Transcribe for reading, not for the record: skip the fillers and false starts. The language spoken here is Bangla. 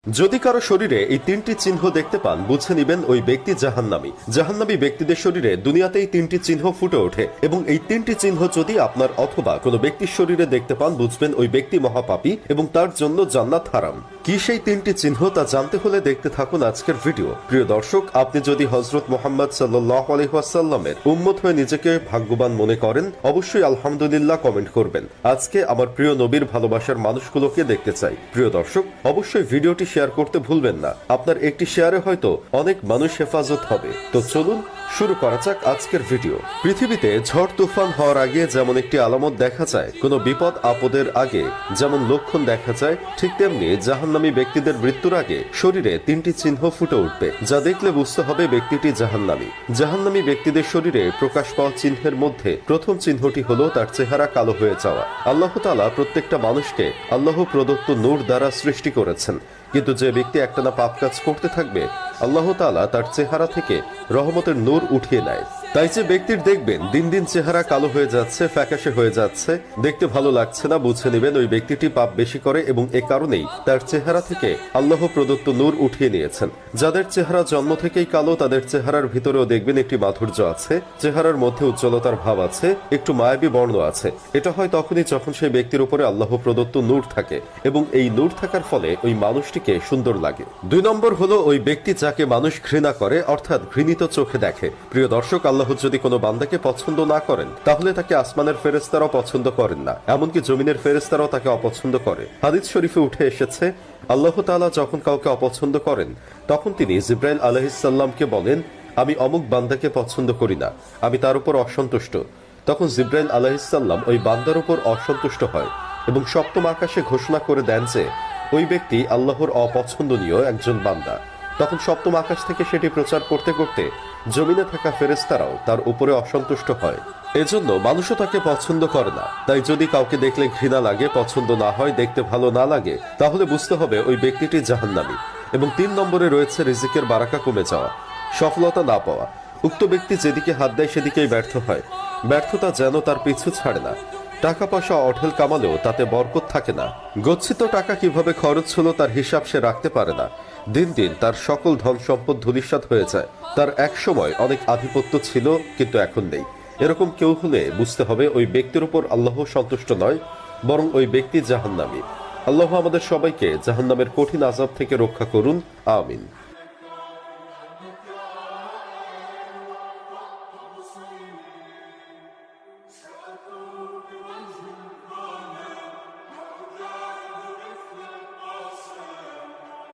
যদি কারো শরীরে এই তিনটি চিহ্ন দেখতে পান বুঝে নিবেন ওই ব্যক্তি জাহান্নামী। জাহান্নামী ব্যক্তিদের শরীরে দুনিয়াতেই তিনটি চিহ্ন ফুটে ওঠে এবং এই তিনটি চিহ্ন যদি আপনার অথবা কোনো ব্যক্তির শরীরে দেখতে পান বুঝবেন ওই ব্যক্তি মহাপাপী এবং তার জন্য জান্নাত হারাম। কি সেই তিনটি চিহ্ন তা জানতে হলে দেখতে থাকুন আজকের ভিডিও। প্রিয় দর্শক, আপনি যদি হযরত মুহাম্মদ সাল্লাল্লাহু আলাইহি ওয়াসাল্লামের উম্মত হয়ে নিজেকে ভাগ্যবান মনে করেন অবশ্যই আলহামদুলিল্লাহ কমেন্ট করবেন। আজকে আমার প্রিয় নবীর ভালোবাসার মানুষগুলোকে দেখতে চাই। প্রিয় দর্শক, অবশ্যই ভিডিওটি শেয়ার করতে ভুলবেন না। আপনার একটি শেয়ারে হয়তো অনেক মানুষ হেফাজত হবে। তো চলুন শুরু করা যাক আজকের ভিডিও। পৃথিবীতে ঝড় তুফান হওয়ার আগে যেমন একটি আলামত দেখা যায়, কোনো বিপদ আপদের আগে যেমন লক্ষণ দেখা যায়, ঠিক তেমনি জাহান্নামী ব্যক্তিদের মৃত্যুর আগে শরীরে তিনটি চিহ্ন ফুটে উঠবে, যা দেখলে বুঝতে হবে ব্যক্তিটি জাহান্নামী। জাহান্নামী ব্যক্তিদের শরীরে প্রকাশ পাওয়া চিহ্নের মধ্যে প্রথম চিহ্নটি হলো তার চেহারা কালো হয়ে যাওয়া। আল্লাহ তাআলা প্রত্যেকটা মানুষকে আল্লাহ প্রদত্ত নূর দ্বারা সৃষ্টি করেছেন, কিন্তু যে ব্যক্তি একটানা পাপ কাজ করতে থাকবে আল্লাহ তাআলা তার চেহারা থেকে রহমতের নূর উঠিয়ে নেয়। তাই যে ব্যক্তির দেখবেন দিন দিন চেহারা কালো হয়ে যাচ্ছে, ফ্যাকাশে হয়ে যাচ্ছে, দেখতে ভালো লাগছে না, বুঝে নেবেন ওই ব্যক্তিটি পাপ বেশি করে এবং এ কারণেই তার চেহারা থেকে আল্লাহ প্রদত্ত নূর উঠিয়ে নিয়েছেন। যাদের চেহারা জন্ম থেকেই কালো তাদের চেহারার ভিতরেও দেখবেন একটি মাধুর্য আছে, চেহারার মধ্যে উজ্জ্বলতার ভাব আছে, একটু মায়াবী বর্ণ আছে। এটা হয় তখনই যখন সেই ব্যক্তির উপরে আল্লাহ প্রদত্ত নূর থাকে এবং এই নূর থাকার ফলে ওই মানুষটিকে সুন্দর লাগে। 2 নম্বর হলো ওই ব্যক্তি যাকে মানুষ ঘৃণা করে, অর্থাৎ ঘৃণিত চোখে দেখে। প্রিয় দর্শক, আল্লাহ যদি কোনো বান্দাকে পছন্দ না করেন তাহলে তাকে আসমানের ফেরেশতারাও পছন্দ করেন না, এমনকি জমিনের ফেরেশতারাও তাকে অপছন্দ করে। হাদিস শরীফে উঠে এসেছে, আল্লাহ তাআলা যখন কাউকে অপছন্দ করেন তখন তিনি জিবরাইল আলাইহিস সালামকে বলেন, আমি অমুক বান্দাকে পছন্দ করি না, আমি তার উপর অসন্তুষ্ট। তখন জিবরাইল আলাইহিস সালাম ওই বান্দার উপর অসন্তুষ্ট হয় এবং সপ্তম আকাশে ঘোষণা করে দেন যে ওই ব্যক্তি আল্লাহর অপছন্দনীয় একজন বান্দা। তখন সপ্তম আকাশ থেকে সেটি প্রচার করতে করতে জমিনে থাকা ফেরেশতারাও তার উপরে অসন্তুষ্ট হয়। এজন্য মানুষও তাকে পছন্দ করে না। তাই যদি কাউকে দেখলে ঘৃণা লাগে, পছন্দ না হয়, দেখতে ভালো না লাগে, তাহলে বুঝতে হবে ওই ব্যক্তিটি জাহান্নামী। এবং 3 নম্বরে রয়েছে রিজিকের বারাকা কমে যাওয়া, সফলতা না পাওয়া। উক্ত ব্যক্তি যেদিকে হাত দেয় সেদিকেই ব্যর্থ হয়, ব্যর্থতা যেন তার পিছু ছাড়ে না। টাকা পয়সা অঢেল কামালেও তাতে বরকত থাকে না। গচ্ছিত টাকা কিভাবে খরচ হলো তার হিসাব সে রাখতে পারে না। দিন দিন তার সকল ধন সম্পদ ধূলিসাৎ হয়ে যায়। তার এক সময় অনেক আধিপত্য ছিল কিন্তু এখন নেই। এরকম কেউ হলে বুঝতে হবে ওই ব্যক্তির উপর আল্লাহ সন্তুষ্ট নয়, বরং ওই ব্যক্তি জাহান্নামী। আল্লাহ আমাদের সবাইকে জাহান্নামের কঠিন আযাব থেকে রক্ষা করুন, আমিন।